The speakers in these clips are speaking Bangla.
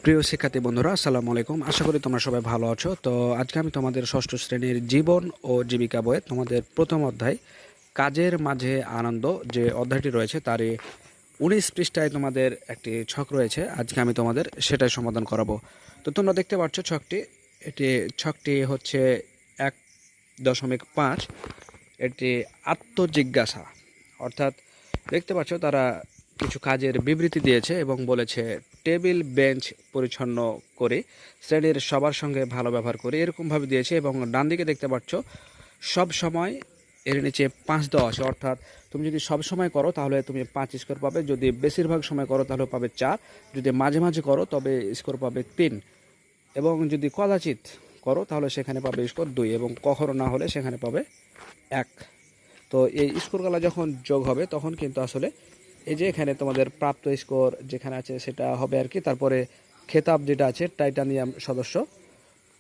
প্রিয় শিক্ষার্থী বন্ধুরা, আসসালামু আলাইকুম। আশা করি তোমরা সবাই ভালো আছো। তো আজকে আমি তোমাদের ষষ্ঠ শ্রেণীর জীবন ও জীবিকা বইয়ে তোমাদের প্রথম অধ্যায় কাজের মাঝে আনন্দ যে অধ্যায়টি রয়েছে তারই 19 পৃষ্ঠায় তোমাদের একটি ছক রয়েছে। আজকে আমি তোমাদের সেটাই সমাধান করাবো। তো তোমরা দেখতে পাচ্ছ ছকটি হচ্ছে 1.5। এটি আত্মজিজ্ঞাসা, অর্থাৎ দেখতে পাচ্ছ তারা কিছু কাজের বিবৃতি দিয়েছে এবং বলেছে টেবিল বেঞ্চ পরিচ্ছন্ন করে শ্রেণীর সবার সঙ্গে ভালো ব্যবহার করে, এরকমভাবে দিয়েছে। এবং ডান দিকে দেখতে পাচ্ছ সব সময়, এর নিচে 5 দেওয়া আছে, অর্থাৎ তুমি যদি সব সময় করো তাহলে তুমি 5 স্কোর পাবে, যদি বেশিরভাগ সময় করো তাহলে পাবে 4, যদি মাঝে মাঝে করো তবে স্কোর পাবে 3, এবং যদি কদাচিৎ করো তাহলে সেখানে পাবে স্কোর 2, এবং কখনো না হলে সেখানে পাবে 1। তো এই স্কোরগুলো যখন যোগ হবে তখন কিন্তু আসলে এই যে এখানে তোমাদের প্রাপ্ত স্কোর যেখানে আছে সেটা হবে আর কি। তারপরে খেতাব যেটা আছে টাইটানিয়াম সদস্য,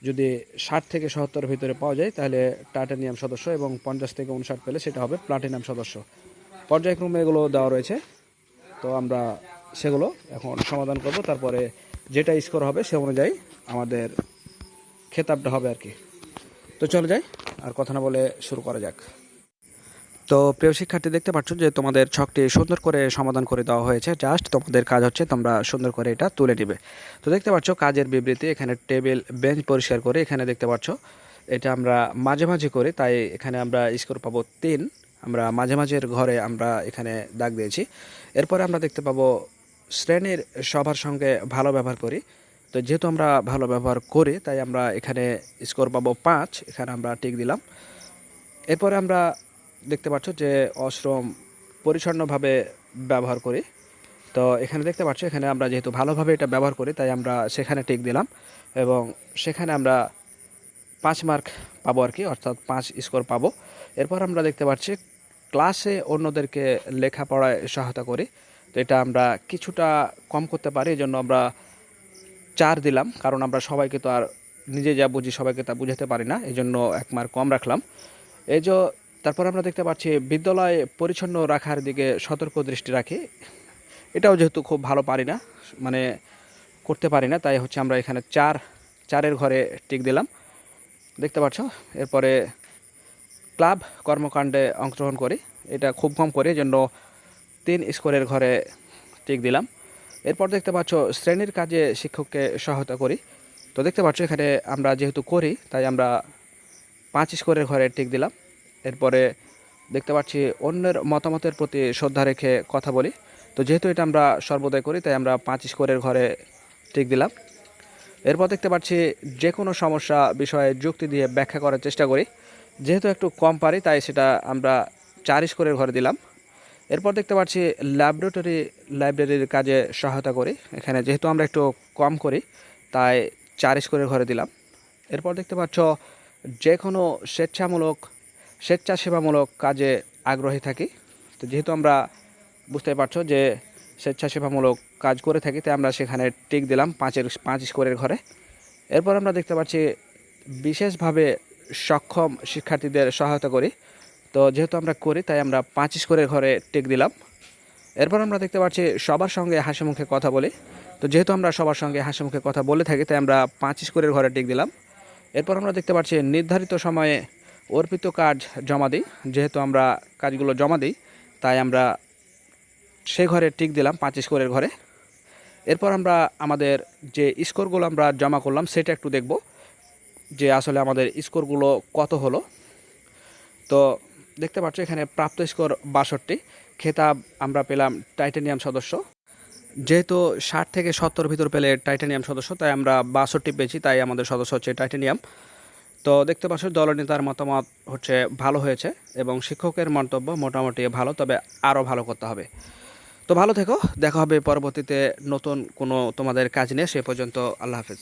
যদি 60 থেকে 77 ভিতরে পাওয়া যায় তাহলে টাইটানিয়াম সদস্য, এবং 50 থেকে 59 পেলে সেটা হবে প্লাটিনাম সদস্য। পর্যায়ক্রমে এগুলো দেওয়া রয়েছে। তো আমরা সেগুলো এখন সমাধান করব, তারপরে যেটা স্কোর হবে সে অনুযায়ী আমাদের খেতাবটা হবে আর কি। তো চলে যাই, আর কথা না বলে শুরু করা যাক। তো প্রিয় শিক্ষার্থী, দেখতে পাচ্ছ যে তোমাদের ছকটি সুন্দর করে সমাধান করে দেওয়া হয়েছে। জাস্ট তোমাদের কাজ হচ্ছে তোমরা সুন্দর করে এটা তুলে নেবে। তো দেখতে পাচ্ছ কাজের বিবৃতি, এখানে টেবিল বেঞ্চ পরিষ্কার করে, এখানে দেখতে পাচ্ছ এটা আমরা মাঝে মাঝে করি তাই এখানে আমরা স্কোর পাবো 3। আমরা মাঝে মাঝের ঘরে আমরা এখানে দাগ দিয়েছি। এরপরে আমরা দেখতে পাবো শ্রেণীর সবার সঙ্গে ভালো ব্যবহার করি। তো যেহেতু আমরা ভালো ব্যবহার করি তাই আমরা এখানে স্কোর পাবো 5, এখানে আমরা টিক দিলাম। এরপরে আমরা দেখতে পাচ্ছ যে অশ্রম পরিচ্ছন্নভাবে ব্যবহার করি। তো এখানে দেখতে পাচ্ছ এখানে আমরা যেহেতু ভালোভাবে এটা ব্যবহার করি তাই আমরা সেখানে টিক দিলাম, এবং সেখানে আমরা 5 মার্ক পাবো আর কি, অর্থাৎ 5 স্কোর পাবো। এরপর আমরা দেখতে পাচ্ছি ক্লাসে অন্যদেরকে লেখাপড়ায় সহায়তা করি। তো এটা আমরা কিছুটা কম করতে পারি, এই জন্য আমরা 4 দিলাম, কারণ আমরা সবাইকে তো আর নিজে যা বুঝি সবাইকে তা বুঝাতে পারি না, এই জন্য 1 মার্ক কম রাখলাম। এই যে তারপর আমরা দেখতে পাচ্ছি বিদ্যালয় পরিচ্ছন্ন রাখার দিকে সতর্ক দৃষ্টি রাখি। এটাও যেহেতু খুব ভালো পারি না, মানে করতে পারি না, তাই হচ্ছে আমরা এখানে 4-4-এর ঘরে টিক দিলাম, দেখতে পাচ্ছ। এরপরে ক্লাব কর্মকাণ্ডে অংশগ্রহণ করি, এটা খুব কম করি, জন্য 3 স্কোরের ঘরে টিক দিলাম। এরপর দেখতে পাচ্ছ শ্রেণীর কাজে শিক্ষককে সহায়তা করি। তো দেখতে পাচ্ছ এখানে আমরা যেহেতু করি তাই আমরা 5 স্কোরের ঘরে টিক দিলাম। এরপরে দেখতে পাচ্ছি অন্যের মতামতের প্রতি শ্রদ্ধা রেখে কথা বলি। তো যেহেতু এটা আমরা সর্বদাই করি তাই আমরা 5 স্কোরের ঘরে টিক দিলাম। এরপর দেখতে পাচ্ছি যে কোনো সমস্যা বিষয়ে যুক্তি দিয়ে ব্যাখ্যা করার চেষ্টা করি। যেহেতু একটু কম পারি তাই সেটা আমরা 4 স্কোরের ঘরে দিলাম। এরপর দেখতে পাচ্ছি লাইব্রেরির কাজে সহায়তা করি। এখানে যেহেতু আমরা একটু কম করি তাই 4 স্কোরের ঘরে দিলাম। এরপর দেখতে পাচ্ছ যে কোনো স্বেচ্ছাসেবামূলক কাজে আগ্রহী থাকি। তো যেহেতু আমরা বুঝতে পারছো যে স্বেচ্ছাসেবামূলক কাজ করে থাকি তাই আমরা সেখানে টিক দিলাম 5 স্কোরের ঘরে। এরপর আমরা দেখতে পাচ্ছি বিশেষভাবে সক্ষম শিক্ষার্থীদের সহায়তা করি। তো যেহেতু আমরা করি তাই আমরা 5 স্কোরের ঘরে টিক দিলাম। এরপর আমরা দেখতে পাচ্ছি সবার সঙ্গে হাসি মুখে কথা বলি। তো যেহেতু আমরা সবার সঙ্গে হাসি মুখে কথা বলে থাকি তাই আমরা 5 স্কোরের ঘরে টিক দিলাম। এরপর আমরা দেখতে পাচ্ছি নির্ধারিত সময়ে অর্পিত কাজ জমা দিই। যেহেতু আমরা কাজগুলো জমা দিই তাই আমরা সে ঘরে টিক দিলাম 5 স্কোরের ঘরে। এরপর আমরা আমাদের যে স্কোরগুলো আমরা জমা করলাম সেটা একটু দেখব যে আসলে আমাদের স্কোরগুলো কত হলো। তো দেখতে পাচ্ছ এখানে প্রাপ্ত স্কোর 62, খেতাব আমরা পেলাম টাইটানিয়াম সদস্য। যেহেতু 60 থেকে 70 ভিতর পেলে টাইটানিয়াম সদস্য তাই আমরা 62 পেয়েছি, তাই আমাদের সদস্য হচ্ছে টাইটানিয়াম। তো দেখতে পাচ্ছ দলনেতার মতামত হচ্ছে ভালো হয়েছে, এবং শিক্ষকের মন্তব্য মোটামুটি ভালো, তবে আরও ভালো করতে হবে। তো ভালো থেকো, দেখা হবে পরবর্তীতে নতুন কোনো তোমাদের কাজ নিয়ে। সে পর্যন্ত আল্লাহ হাফেজ।